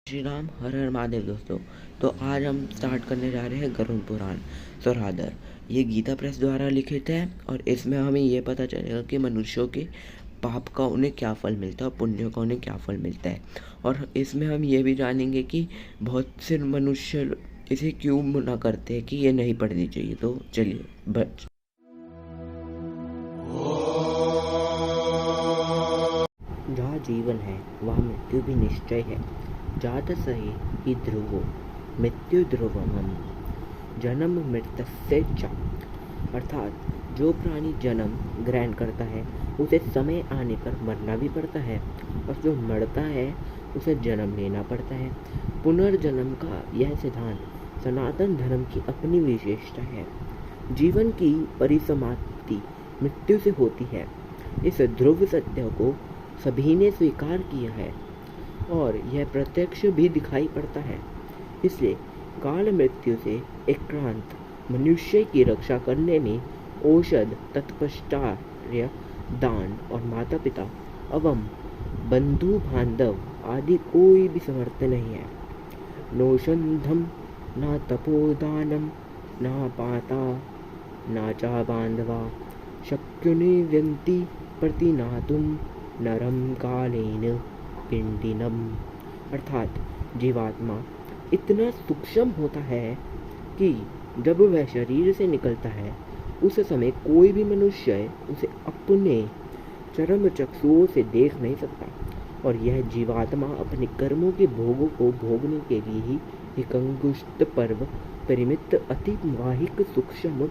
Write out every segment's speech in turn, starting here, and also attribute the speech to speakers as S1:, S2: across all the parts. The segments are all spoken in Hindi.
S1: श्री राम, हर हर महादेव दोस्तों। तो आज हम स्टार्ट करने जा रहे हैं गरुड़ पुराण सुराधर। ये गीता प्रेस द्वारा लिखित है और इसमें हमें ये पता चलेगा कि मनुष्यों के पाप का उन्हें क्या फल मिलता है और पुण्य का उन्हें क्या फल मिलता है। और इसमें हम ये भी जानेंगे कि बहुत से मनुष्य इसे क्यों मना करते हैं कि ये नहीं पढ़नी चाहिए। तो चलिए जहाँ जीवन है वहाँ मृत्यु भी निश्चय है। जात सही ही ध्रुवो मृत्यु ध्रुवम जन्म मृतस्य च। अर्थात जो प्राणी जन्म ग्रहण करता है उसे समय आने पर मरना भी पड़ता है और जो मरता है उसे जन्म लेना पड़ता है। पुनर्जन्म का यह सिद्धांत सनातन धर्म की अपनी विशेषता है। जीवन की परिसमाप्ति मृत्यु से होती है। इस ध्रुव सत्य को सभी ने स्वीकार किया है और यह प्रत्यक्ष भी दिखाई पड़ता है। इसलिए काल मृत्यु से एकांत मनुष्य की रक्षा करने में औषध, तत्पश्चार्य, दान और माता पिता एवं बंधु बांधव आदि कोई भी समर्थ नहीं है। नौषधम न तपोदानम न पाता न चा बांधवा शक्युनिव्यन्ति प्रतिनातुम नरम कालेन पिंडिनम। अर्थात जीवात्मा इतना सूक्ष्म होता है कि जब वह शरीर से निकलता है उस समय कोई भी मनुष्य उसे अपने चरम चक्षुओं से देख नहीं सकता और यह जीवात्मा अपने कर्मों के भोगों को भोगने के लिए ही एक अंगुष्ठ पर्व परिमित अति माहिक सूक्ष्म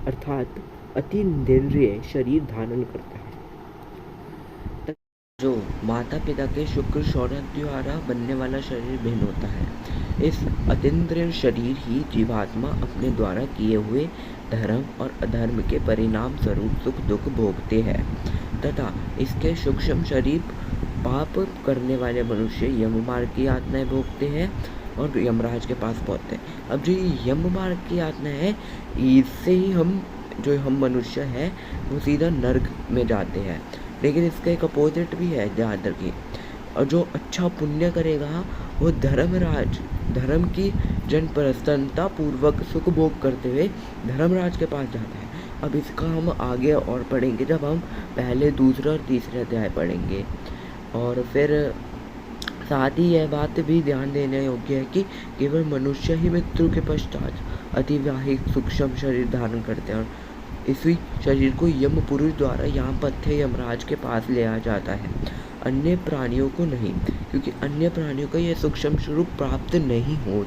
S1: अर्थात अति निंद्रिय शरीर धारण करता है। जो माता पिता के शुक्र शौर्य द्वारा बनने वाला शरीर भिन्न होता है। इस अतीन्द्रिय शरीर ही जीवात्मा अपने द्वारा किए हुए धर्म और अधर्म के परिणाम स्वरूप सुख दुख भोगते हैं तथा इसके सूक्ष्म शरीर पाप करने वाले मनुष्य यम मार्ग की यातनाएं भोगते हैं और यमराज के पास पहुंचते हैं। अब जो यम मार्ग की यातना है इससे ही हम मनुष्य है वो सीधा नर्क में जाते हैं। लेकिन इसका एक अपोजिट भी है ध्यान रखिए। और जो अच्छा पुण्य करेगा वो धर्मराज धर्म की जन प्रसन्नता पूर्वक सुख भोग करते हुए धर्मराज के पास जाता है। अब इसका हम आगे और पढ़ेंगे जब हम पहले, दूसरे और तीसरे अध्याय पढ़ेंगे। और फिर साथ ही यह बात भी ध्यान देने योग्य है कि केवल मनुष्य ही मृत्यु के पश्चात अतिवाहिक सूक्ष्म शरीर धारण करते हैं और इसी शरीर को यम पुरुष द्वारा यहाँ पथ्य यमराज के पास ले आ जाता है, अन्य प्राणियों को नहीं, क्योंकि अन्य प्राणियों का यह सूक्ष्म स्वरूप प्राप्त नहीं हो।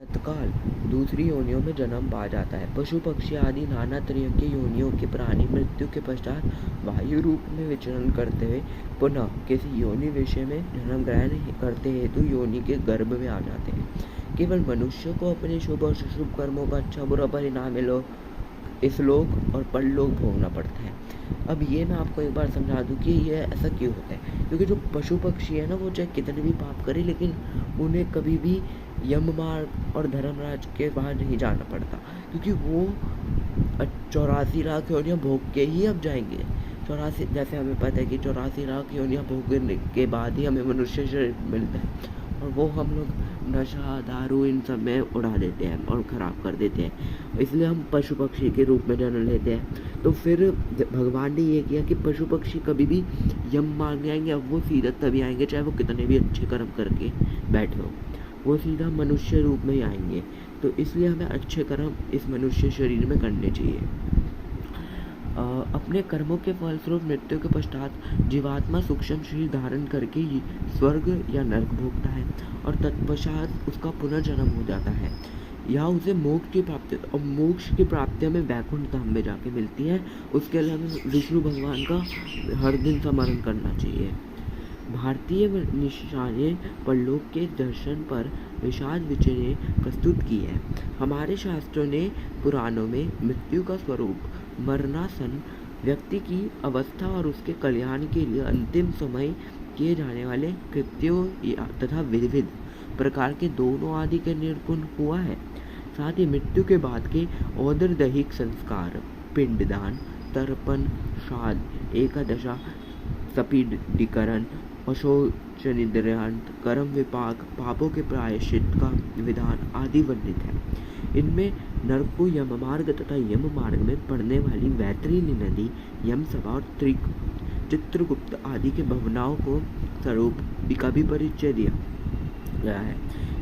S1: तत्काल दूसरी योनियों में जन्म पा जाता है। पशु पक्षी आदि नाना तरह के योनियों के प्राणी मृत्यु के पश्चात वायु रूप में विचरण करते हुए पुनः किसी योनि विषय में जन्म ग्रहण करते हेतु योनि के गर्भ में आ जाते हैं। केवल मनुष्य को अपने शुभ और शुभ कर्मों का अच्छा बुरा परिणाम इस लोक और परलोक भोगना पड़ता है। अब ये मैं आपको एक बार समझा दूं कि ये ऐसा क्यों होता है, क्योंकि जो पशु पक्षी है ना वो चाहे कितने भी पाप करे लेकिन उन्हें कभी भी यम मार्ग और धर्मराज के बाहर नहीं जाना पड़ता, क्योंकि वो 84 लाख योनियाँ भोग के ही अब जाएंगे। 84 जैसे हमें पता है कि 84 लाख योनियाँ भोगने के बाद ही हमें मनुष्य शरीर मिलता है और वो हम लोग नशा दारू इन सब में उड़ा देते हैं और ख़राब कर देते हैं, इसलिए हम पशु पक्षी के रूप में जन्म लेते हैं। तो फिर भगवान ने ये किया कि पशु पक्षी कभी भी यम मांगने आएंगे, अब वो सीधा तभी आएंगे चाहे वो कितने भी अच्छे कर्म करके बैठे हो, वो सीधा मनुष्य रूप में ही आएंगे। तो इसलिए हमें अच्छे कर्म इस मनुष्य शरीर में करने चाहिए। अपने कर्मों के फलस्वरूप मृत्यु के पश्चात जीवात्मा सूक्ष्म शरीर धारण करके ही स्वर्ग या नरक भोगता है और तत्पश्चात उसका पुनर्जन्म हो जाता है। यहाँ उसे मोक्ष की प्राप्ति और मोक्ष की प्राप्ति हमें वैकुंठ धाम में जाके मिलती है। उसके लिए हमें विष्णु भगवान का हर दिन स्मरण करना चाहिए। भारतीय निशाने परलोक के दर्शन पर विशाल विचारें प्रस्तुत की है। हमारे शास्त्रों ने पुराणों में मृत्यु का स्वरूप मरणासन व्यक्ति की अवस्था और उसके कल्याण के लिए अंतिम समय किए जाने वाले कृत्यों तथा विविध प्रकार के दोनों आदि के निरूपण हुआ है। साथ ही मृत्यु के बाद के औदर दैहिक संस्कार, पिंडदान, तर्पण, श्राद्ध, एकादशा, सपीडीकरण, अशोचनिर्यात, कर्म विपाक, पापों के प्रायश्चित का विधान आदि वर्णित है। इनमें नरक को यम मार्ग तथा यम मार्ग में पड़ने वाली वैतरणी नदी, यमसभा और चित्रगुप्त आदि के भवनाओं को स्वरूप का भी परिचय दिया गया है।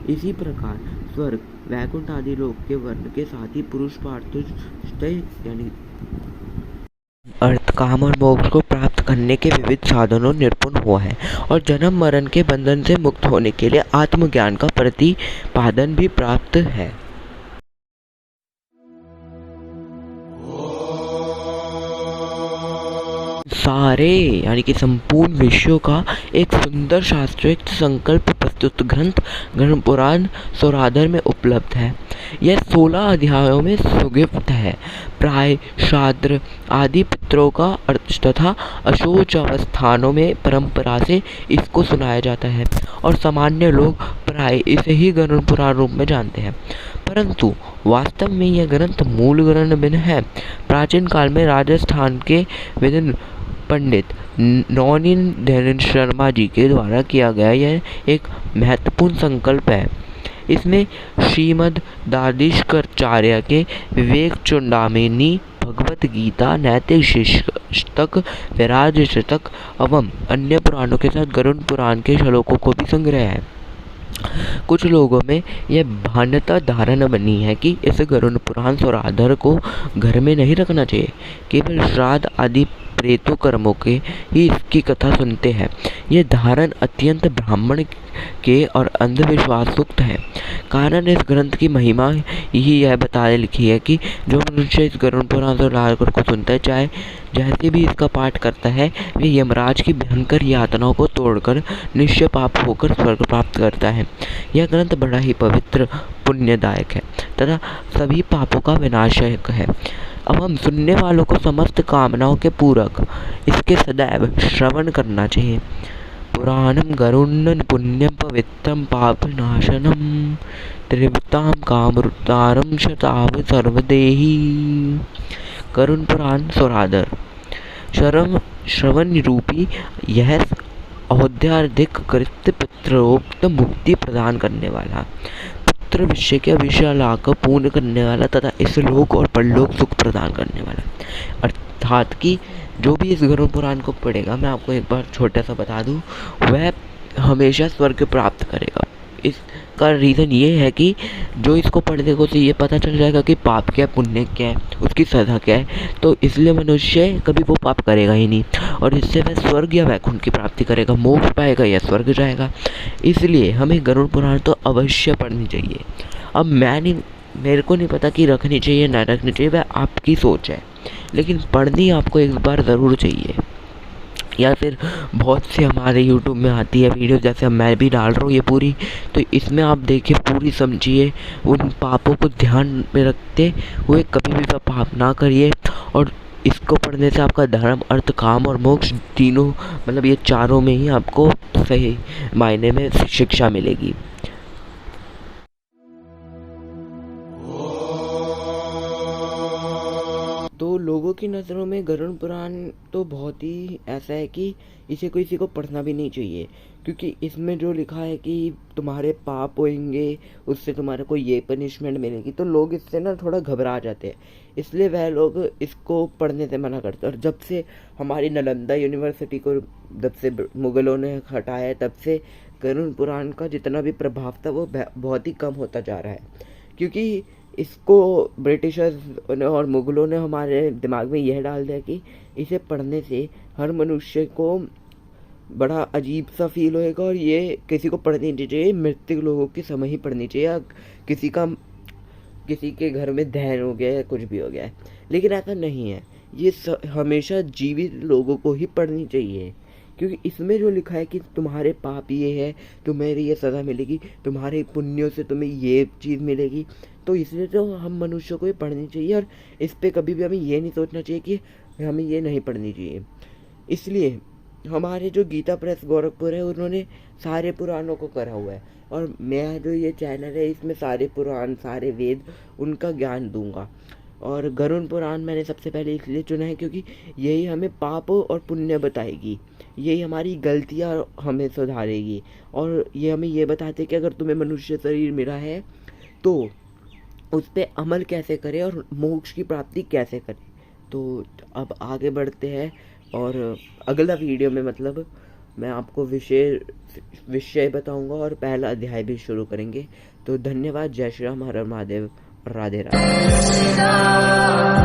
S1: इसी प्रकार स्वर्ग, वैकुंठ आदि लोक के वर्ण के साथ ही पुरुष पार्थुष्ट यानी अर्थ, काम और मोक्ष को प्राप्त करने के विविध साधनों निपुण हुआ है और जन्म मरण के बंधन से मुक्त होने के लिए आत्मज्ञान का प्रतिपादन भी प्राप्त है। सारे यानी कि संपूर्ण विषयों का एक सुंदर शास्त्रोक्त संकल्प प्रस्तुत ग्रंथ गरुड़ पुराण सौराधर में उपलब्ध है। यह 16 अध्यायों में सुगीप्त है। प्राय श्राद्ध आदि पितरों का अर्थ तथा अशोच अवस्थानों में परंपरा से इसको सुनाया जाता है और सामान्य लोग प्राय इसे ही गरुड़ पुराण रूप में जानते हैं, परंतु वास्तव में यह ग्रंथ मूल ग्रंथ भिन्न है। प्राचीन काल में राजस्थान के विद्वान पंडित नौनी धीरेन्द्र शर्मा जी के द्वारा किया गया यह एक महत्वपूर्ण संकल्प है। इसमें श्रीमद् दादिशंकराचार्य के विवेक चूड़ामणि, भगवत गीता, नैतिक शतक, विराज शतक एवं अन्य पुराणों के साथ गरुड़ पुराण के श्लोकों को भी संग्रह है। कुछ लोगों में यह मान्यता धारणा बनी है कि इस गरुड़ पुराण सौराधर को घर में नहीं रखना चाहिए, केवल श्राद्ध आदि प्रेतों कर्मों के ही इसकी कथा सुनते हैं। यह धारण अत्यंत ब्राह्मण के और अंधविश्वास युक्त है। कारण इस ग्रंथ की महिमा ही यह बताने लिखी है कि जो मनुष्य इस गरुड़ पुराण सौराधर को सुनता है, चाहे जैसे भी इसका पाठ करता है, वे यमराज की भयंकर यातनाओं को तोड़कर निश्चय पाप होकर स्वर्ग प्राप्त करता है। यह ग्रंथ बड़ा ही पवित्र पुण्यदायक है तथा सभी पापों का विनाशक है। अब हम सुनने वालों को समस्त कामनाओं के पूरक इसके सदैव श्रवण करना चाहिए। पुराणम गरुड़ं पुण्यम पवित्रम पापनाशनम त्रिवताम कामरुतारम शताव सर्वदेही। गरुड़ पुराण सौराधर श्रवण रूपी यह औद्यार्धिक कृत्य पितरोक्त मुक्ति प्रदान करने वाला, पुत्र विषय के अभिशाला को पूर्ण करने वाला तथा इस लोक और परलोक सुख प्रदान करने वाला। अर्थात कि जो भी इस गरुड़ पुराण को पढ़ेगा, मैं आपको एक बार छोटा सा बता दूं, वह हमेशा स्वर्ग प्राप्त करेगा। इसका रीज़न ये है कि जो इसको पढ़ने को तो ये पता चल जाएगा कि पाप क्या है, पुण्य क्या है, उसकी सजा क्या है, तो इसलिए मनुष्य कभी वो पाप करेगा ही नहीं और इससे वह स्वर्ग या वैकुंठ की प्राप्ति करेगा, मोक्ष पाएगा या स्वर्ग जाएगा। इसलिए हमें गरुड़ पुराण तो अवश्य पढ़नी चाहिए। अब मेरे को नहीं पता कि रखनी चाहिए ना रखनी चाहिए, वह आपकी सोच है, लेकिन पढ़नी आपको एक बार ज़रूर चाहिए। या फिर बहुत से हमारे YouTube में आती है वीडियो, जैसे मैं भी डाल रहा हूँ ये पूरी, तो इसमें आप देखिए, पूरी समझिए, उन पापों को ध्यान में रखते हुए कभी भी वह पाप ना करिए और इसको पढ़ने से आपका धर्म, अर्थ, काम और मोक्ष तीनों, मतलब ये चारों में ही आपको सही मायने में शिक्षा मिलेगी। तो लोगों की नज़रों में गरुड़ पुराण तो बहुत ही ऐसा है कि इसे किसी को पढ़ना भी नहीं चाहिए, क्योंकि इसमें जो लिखा है कि तुम्हारे पाप होंगे, उससे तुम्हारे को ये पनिशमेंट मिलेगी, तो लोग इससे ना थोड़ा घबरा जाते हैं, इसलिए वह लोग इसको पढ़ने से मना करते हैं। और जब से हमारी नालंदा यूनिवर्सिटी को जब से मुग़लों ने हटाया, तब से गरुड़ पुराण का जितना भी प्रभाव था वो बहुत ही कम होता जा रहा है, क्योंकि इसको ब्रिटिशर्स और मुग़लों ने हमारे दिमाग में यह डाल दिया कि इसे पढ़ने से हर मनुष्य को बड़ा अजीब सा फील होएगा और ये किसी को पढ़नी नहीं चाहिए, मृतक लोगों की समय ही पढ़नी चाहिए, या किसी के घर में दहन हो गया या कुछ भी हो गया है। लेकिन ऐसा नहीं है, ये हमेशा जीवित लोगों को ही पढ़नी चाहिए, क्योंकि इसमें जो लिखा है कि तुम्हारे पाप ये है, तुम्हें ये सज़ा मिलेगी, तुम्हारे पुण्यों से तुम्हें ये चीज़ मिलेगी, तो इसलिए तो हम मनुष्यों को ये पढ़नी चाहिए। और इस पे कभी भी हमें ये नहीं सोचना चाहिए कि हमें ये नहीं पढ़नी चाहिए। इसलिए हमारे जो गीता प्रेस गोरखपुर है, उन्होंने सारे पुराणों को करा हुआ है, और मैं जो ये चैनल है इसमें सारे पुराण, सारे वेद, उनका ज्ञान दूंगा। और गरुड़ पुराण मैंने सबसे पहले इसलिए चुना है क्योंकि यही हमें पाप और पुण्य बताएगी, यही हमारी गलतियाँ हमें सुधारेगी, और ये हमें ये बताते कि अगर तुम्हें मनुष्य शरीर मिला है तो उस पर अमल कैसे करें और मोक्ष की प्राप्ति कैसे करें। तो अब आगे बढ़ते हैं, और अगला वीडियो में मतलब मैं आपको विषय बताऊंगा और पहला अध्याय भी शुरू करेंगे। तो धन्यवाद। जय श्री राम, हर हर महादेव, राधे राधे।